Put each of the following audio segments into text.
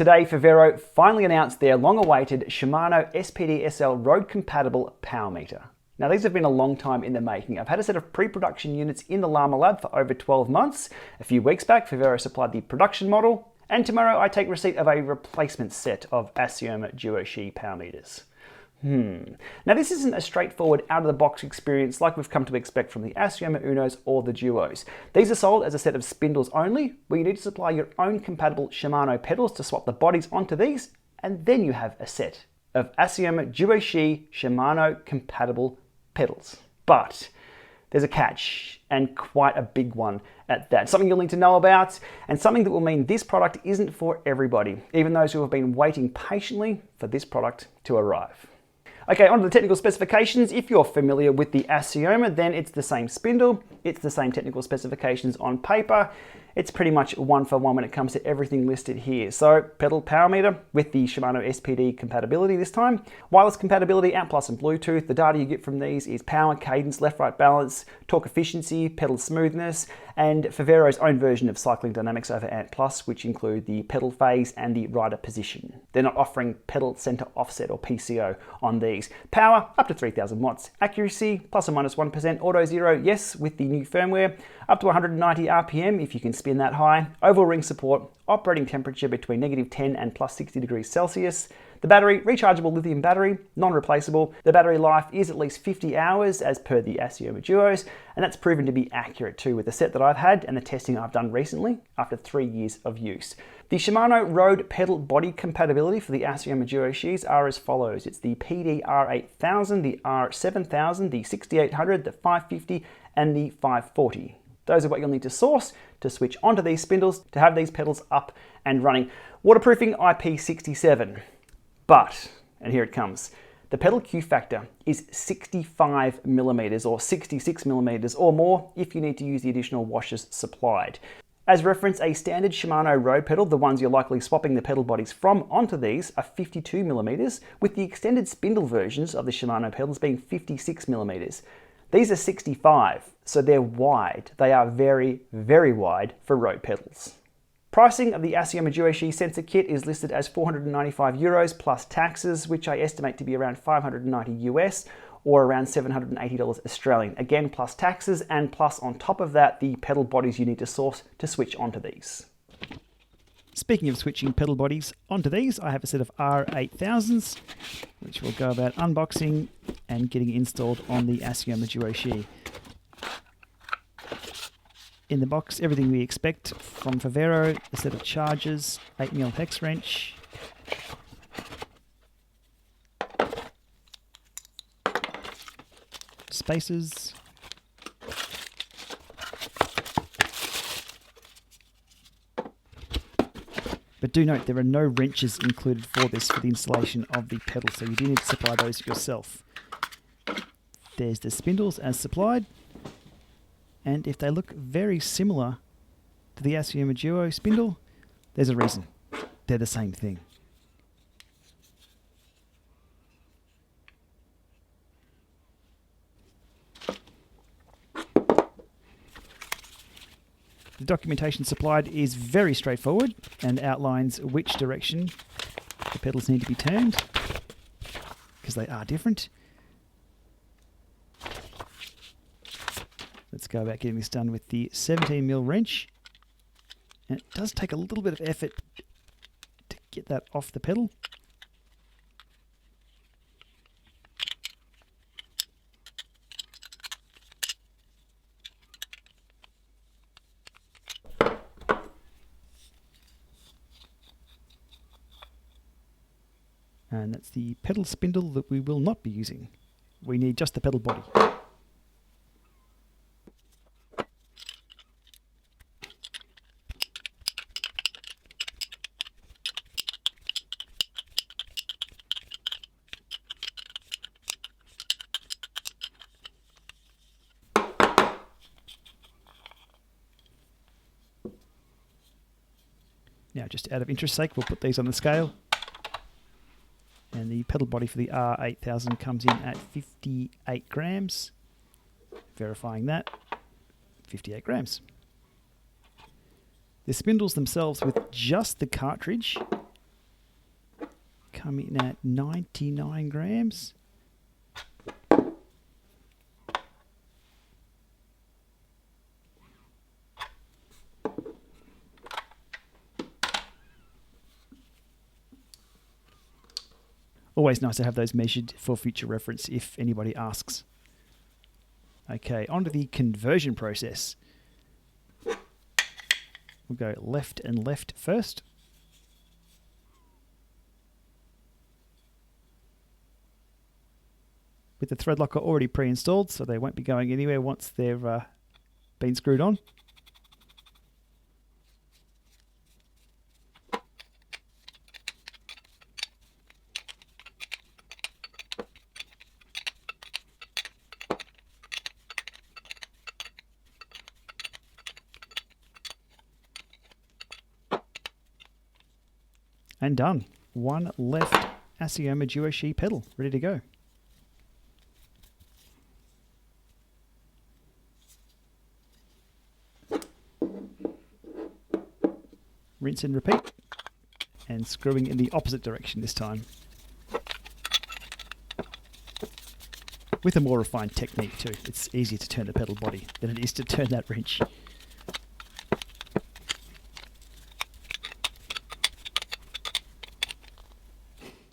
Today, Favero finally announced their long-awaited Shimano SPD-SL road-compatible power meter. Now, these have been a long time in the making. I've had a set of pre-production units in the Lama lab for over 12 months. A few weeks back, Favero supplied the production model, and tomorrow I take receipt of a replacement set of Assioma DUO-Shi power meters. Now, this isn't a straightforward out-of-the-box experience like we've come to expect from the Assioma Unos or the Duos. These are sold as a set of spindles only, where you need to supply your own compatible Shimano pedals to swap the bodies onto these, and then you have a set of Assioma DUO-Shi Shimano compatible pedals. But there's a catch, and quite a big one at that. Something you'll need to know about, and something that will mean this product isn't for everybody, even those who have been waiting patiently for this product to arrive. Okay, on to the technical specifications. If you're familiar with the Assioma, then it's the same spindle, it's the same technical specifications on paper. It's pretty much one for one when it comes to everything listed here. So, pedal power meter with the Shimano SPD compatibility this time. Wireless compatibility, ANT+ and Bluetooth. The data you get from these is power, cadence, left-right balance, torque efficiency, pedal smoothness, and Favero's own version of cycling dynamics over ANT+, which include the pedal phase and the rider position. They're not offering pedal center offset or PCO on these. Power, up to 3000 watts. Accuracy, plus or minus 1%. Auto 0, yes, with the new firmware. Up to 190 RPM if you can spin that high. Oval ring support. Operating temperature between -10 and +60 degrees Celsius. The battery, rechargeable lithium battery, non-replaceable. The battery life is at least 50 hours as per the Assioma Duos, and that's proven to be accurate too with the set that I've had and the testing I've done recently after 3 years of use. The Shimano road pedal body compatibility for the Assioma DUO-Shis are as follows. It's the PD R8000, the R7000, the 6800, the 550, and the 540. Those are what you'll need to source to switch onto these spindles to have these pedals up and running. Waterproofing IP67. But, and here it comes, the pedal Q factor is 65 millimeters or 66 millimeters or more if you need to use the additional washers supplied. As reference, a standard Shimano road pedal, the ones you're likely swapping the pedal bodies from onto these, are 52 millimeters, with the extended spindle versions of the Shimano pedals being 56 millimeters. These are 65, so they're wide. They are very, very wide for road pedals. Pricing of the Assioma DUO-Shi sensor kit is listed as €495 plus taxes, which I estimate to be around 590 US or around $780 Australian. Again, plus taxes, and plus on top of that, the pedal bodies you need to source to switch onto these. Speaking of switching pedal bodies onto these, I have a set of R8000s, which we'll go about unboxing and getting installed on the Assioma DUO-Shi. In the box, everything we expect from Favero: a set of chargers, 8mm hex wrench, spacers, but do note there are no wrenches included for this for the installation of the pedal, so you do need to supply those yourself. There's the spindles as supplied. And if they look very similar to the Assioma Duo spindle, there's a reason. They're the same thing. The documentation supplied is very straightforward and outlines which direction the pedals need to be turned, because they are different. Let's go about getting this done with the 17mm wrench. And it does take a little bit of effort to get that off the pedal. And that's the pedal spindle that we will not be using. We need just the pedal body. Now, just out of interest's sake, we'll put these on the scale. And the pedal body for the R8000 comes in at 58 grams. Verifying that, 58 grams. The spindles themselves with just the cartridge come in at 99 grams. Always nice to have those measured for future reference if anybody asks. Okay, on to the conversion process. We'll go left and left first. With the thread locker already pre-installed, so they won't be going anywhere once they've been screwed on. And done. One left Assioma DUO-Shi pedal, ready to go. Rinse and repeat, and screwing in the opposite direction this time. With a more refined technique too. It's easier to turn the pedal body than it is to turn that wrench.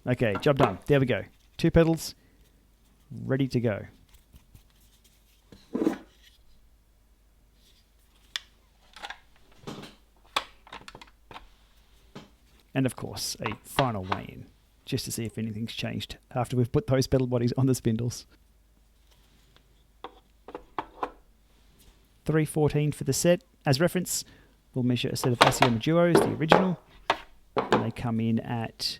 Okay, job done. There we go. 2 pedals, ready to go. And of course, a final weigh-in, just to see if anything's changed after we've put those pedal bodies on the spindles. 314 for the set. As reference, we'll measure a set of Assioma Duos, the original, and they come in at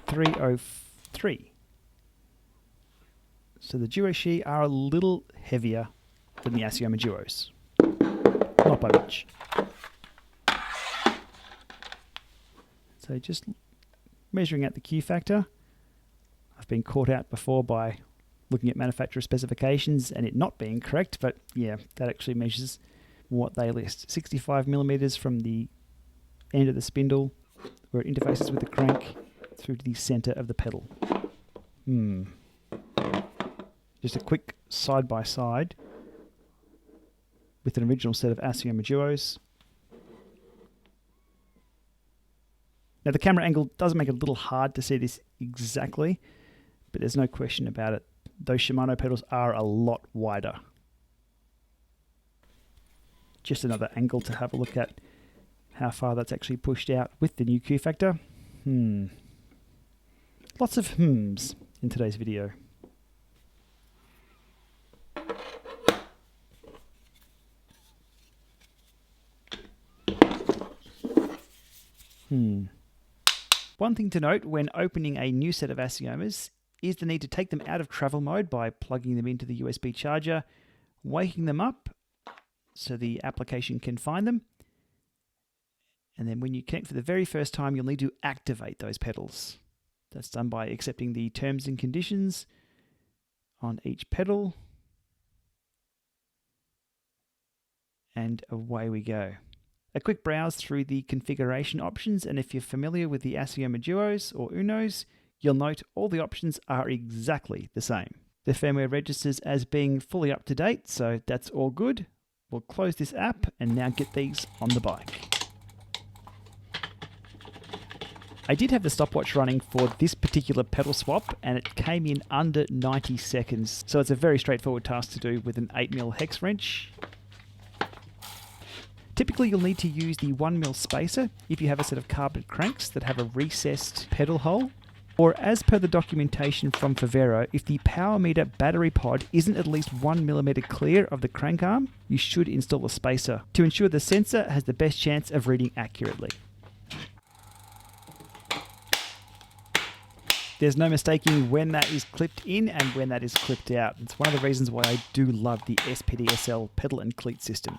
303. So the DUO-Shi are a little heavier than the Assioma Duos. Not by much. So just measuring out the Q factor. I've been caught out before by looking at manufacturer specifications and it not being correct, but yeah, that actually measures what they list. 65 millimeters from the end of the spindle where it interfaces with the crank through to the center of the pedal. Just a quick side by side with an original set of Assioma Duos. Now the camera angle does make it a little hard to see this exactly, but there's no question about it. Those Shimano pedals are a lot wider. Just another angle to have a look at how far that's actually pushed out with the new Q factor. Lots of hmms in today's video. One thing to note when opening a new set of Assiomas is the need to take them out of travel mode by plugging them into the USB charger, waking them up so the application can find them. And then when you connect for the very first time, you'll need to activate those pedals. That's done by accepting the terms and conditions on each pedal. And away we go. A quick browse through the configuration options, and if you're familiar with the Assioma Duos or Unos, you'll note all the options are exactly the same. The firmware registers as being fully up to date, so that's all good. We'll close this app and now get these on the bike. I did have the stopwatch running for this particular pedal swap and it came in under 90 seconds. So it's a very straightforward task to do with an 8mm hex wrench. Typically you'll need to use the 1mm spacer if you have a set of carbon cranks that have a recessed pedal hole. Or as per the documentation from Favero, if the power meter battery pod isn't at least 1mm clear of the crank arm, you should install a spacer to ensure the sensor has the best chance of reading accurately. There's no mistaking when that is clipped in and when that is clipped out. It's one of the reasons why I do love the SPD-SL pedal and cleat system.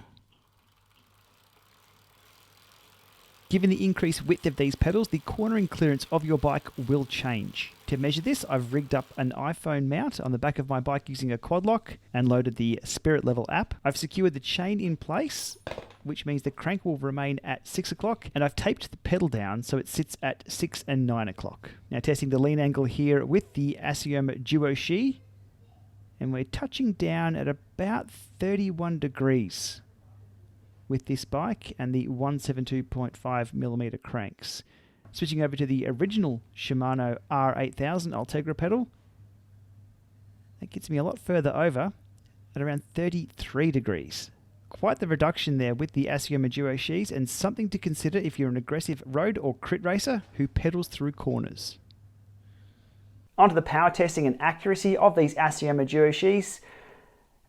Given the increased width of these pedals, the cornering clearance of your bike will change. To measure this, I've rigged up an iPhone mount on the back of my bike using a quad lock and loaded the Spirit Level app. I've secured the chain in place which means the crank will remain at 6 o'clock, and I've taped the pedal down so it sits at 6 and 9 o'clock. Now testing the lean angle here with the Assioma DUO-Shi, and we're touching down at about 31 degrees with this bike and the 172.5mm cranks. Switching over to the original Shimano R8000 Ultegra pedal, that gets me a lot further over at around 33 degrees. Quite the reduction there with the Assioma DUO-Shis, and something to consider if you're an aggressive road or crit racer who pedals through corners. Onto the power testing and accuracy of these Assioma DUO-Shis,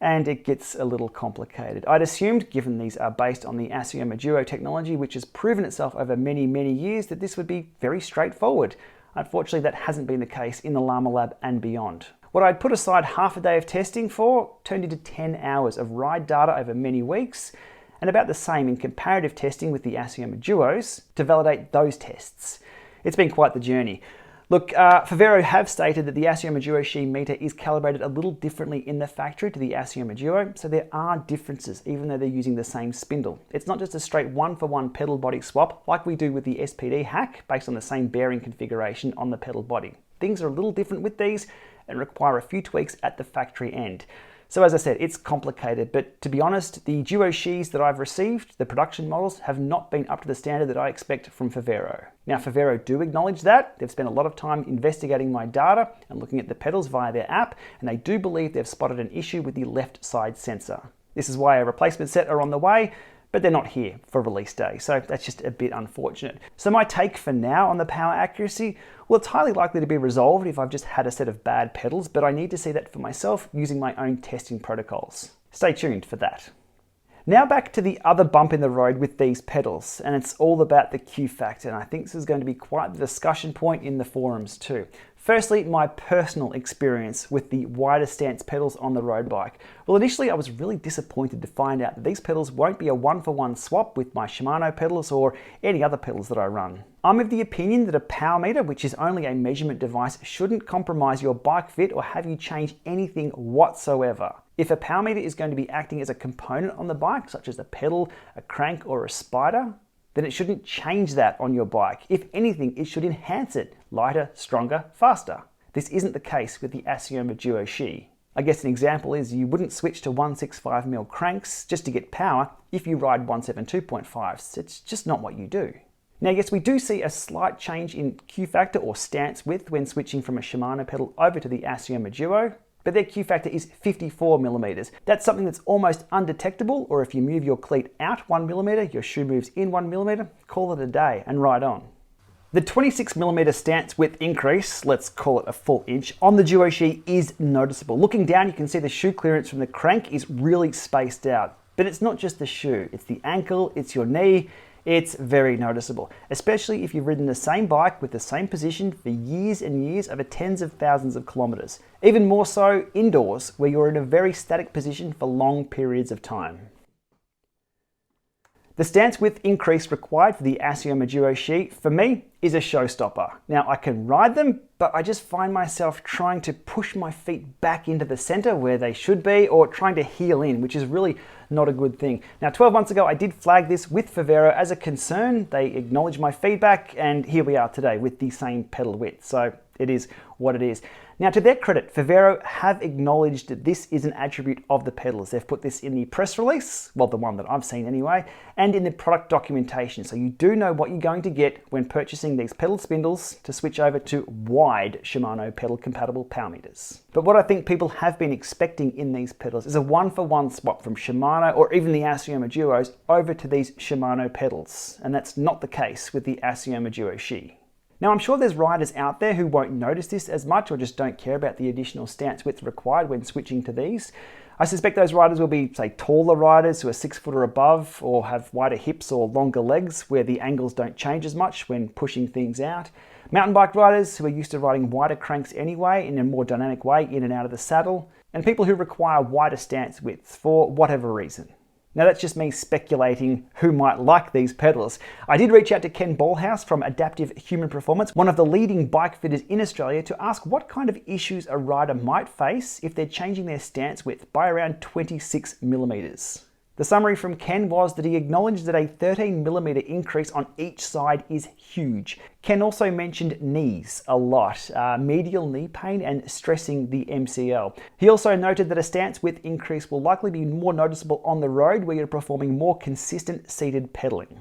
and it gets a little complicated. I'd assumed, given these are based on the Assioma Duo technology, which has proven itself over many, many years, that this would be very straightforward. Unfortunately, that hasn't been the case in the Llama Lab and beyond. What I'd put aside half a day of testing for turned into 10 hours of ride data over many weeks, and about the same in comparative testing with the Assioma Duos to validate those tests. It's been quite the journey. Look, Favero have stated that the Assioma DUO-Shi meter is calibrated a little differently in the factory to the Assioma Duo, so there are differences even though they're using the same spindle. It's not just a straight one-for-one pedal body swap like we do with the SPD hack based on the same bearing configuration on the pedal body. Things are a little different with these and require a few tweaks at the factory end. So as I said, it's complicated, but to be honest, the DUO-Shis that I've received, the production models, have not been up to the standard that I expect from Favero. Now, Favero do acknowledge that. They've spent a lot of time investigating my data and looking at the pedals via their app, and they do believe they've spotted an issue with the left side sensor. This is why a replacement set are on the way, but they're not here for release day, so that's just a bit unfortunate. So my take for now on the power accuracy, well, it's highly likely to be resolved if I've just had a set of bad pedals, but I need to see that for myself using my own testing protocols. Stay tuned for that. Now back to the other bump in the road with these pedals, and it's all about the Q factor, and I think this is going to be quite the discussion point in the forums too. Firstly, my personal experience with the wider stance pedals on the road bike. Well, initially I was really disappointed to find out that these pedals won't be a one-for-one swap with my Shimano pedals or any other pedals that I run. I'm of the opinion that a power meter, which is only a measurement device, shouldn't compromise your bike fit or have you change anything whatsoever. If a power meter is going to be acting as a component on the bike, such as a pedal, a crank, or a spider, then it shouldn't change that on your bike. If anything, it should enhance it. Lighter, stronger, faster. This isn't the case with the Assioma DUO-Shi. I guess an example is you wouldn't switch to 165mm cranks just to get power if you ride 172.5s. It's just not what you do. Now yes, we do see a slight change in Q factor or stance width when switching from a Shimano pedal over to the Assioma Duo, but their Q factor is 54mm. That's something that's almost undetectable, or if you move your cleat out 1mm, your shoe moves in 1mm, call it a day and ride on. The 26mm stance width increase, let's call it a full inch, on the DUO-Shi is noticeable. Looking down, you can see the shoe clearance from the crank is really spaced out. But it's not just the shoe, it's the ankle, it's your knee. It's very noticeable, especially if you've ridden the same bike with the same position for years and years over tens of thousands of kilometers. Even more so indoors, where you're in a very static position for long periods of time. The stance width increase required for the Assioma DUO-Shi, for me, is a showstopper. Now, I can ride them, but I just find myself trying to push my feet back into the center where they should be, or trying to heel in, which is really not a good thing. Now, 12 months ago, I did flag this with Favero as a concern. They acknowledged my feedback, and here we are today with the same pedal width. So it is what it is. Now, to their credit, Favero have acknowledged that this is an attribute of the pedals. They've put this in the press release, well, the one that I've seen anyway, and in the product documentation. So you do know what you're going to get when purchasing these pedal spindles to switch over to wide Shimano pedal compatible power meters. But what I think people have been expecting in these pedals is a one-for-one swap from Shimano or even the Assioma Duos over to these Shimano pedals. And that's not the case with the Assioma DUO-Shi. Now, I'm sure there's riders out there who won't notice this as much or just don't care about the additional stance width required when switching to these. I suspect those riders will be, say, taller riders who are 6 foot or above, or have wider hips or longer legs where the angles don't change as much when pushing things out. Mountain bike riders who are used to riding wider cranks anyway in a more dynamic way in and out of the saddle. And people who require wider stance widths for whatever reason. Now that's just me speculating who might like these pedals. I did reach out to Ken Ballhouse from Adaptive Human Performance, one of the leading bike fitters in Australia, to ask what kind of issues a rider might face if they're changing their stance width by around 26mm. The summary from Ken was that he acknowledged that a 13mm increase on each side is huge. Ken also mentioned knees a lot, medial knee pain and stressing the MCL. He also noted that a stance width increase will likely be more noticeable on the road where you're performing more consistent seated pedaling.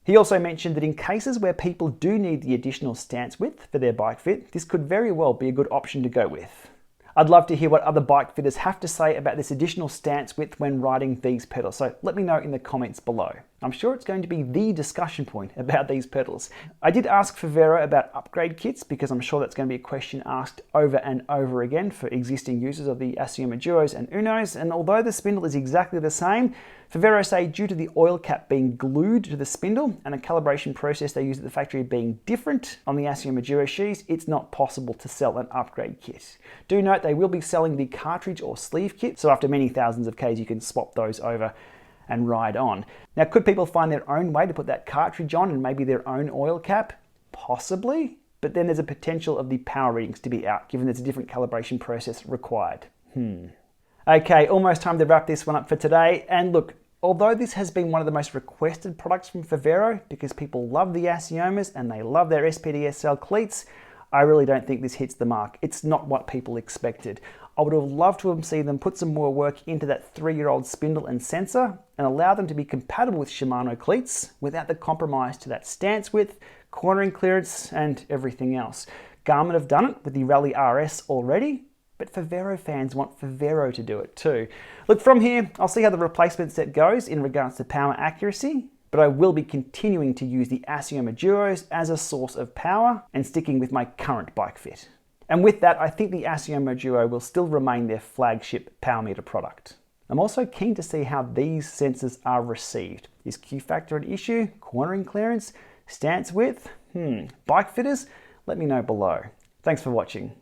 He also mentioned that in cases where people do need the additional stance width for their bike fit, this could very well be a good option to go with. I'd love to hear what other bike fitters have to say about this additional stance width when riding these pedals, so let me know in the comments below. I'm sure it's going to be the discussion point about these pedals. I did ask Favero about upgrade kits because I'm sure that's going to be a question asked over and over again for existing users of the Assioma Duos and Unos, and although the spindle is exactly the same, Favero say due to the oil cap being glued to the spindle and a calibration process they use at the factory being different on the Assioma DUO-Shis, it's not possible to sell an upgrade kit. Do note they will be selling the cartridge or sleeve kit, so after many thousands of Ks you can swap those over and ride on. Now, could people find their own way to put that cartridge on and maybe their own oil cap? Possibly, but then there's a potential of the power readings to be out, given there's a different calibration process required. Okay, almost time to wrap this one up for today. And look, although this has been one of the most requested products from Favero because people love the Assiomas and they love their SPD-SL cleats, I really don't think this hits the mark. It's not what people expected. I would have loved to have seen them put some more work into that 3-year-old spindle and sensor and allow them to be compatible with Shimano cleats without the compromise to that stance width, cornering clearance, and everything else. Garmin have done it with the Rally RS already, but Favero fans want Favero to do it too. Look, from here, I'll see how the replacement set goes in regards to power accuracy, but I will be continuing to use the Assioma Duos as a source of power and sticking with my current bike fit. And with that, I think the Assioma Duo will still remain their flagship power meter product. I'm also keen to see how these sensors are received. Is Q factor an issue? Cornering clearance? Stance width? Bike fitters? Let me know below. Thanks for watching.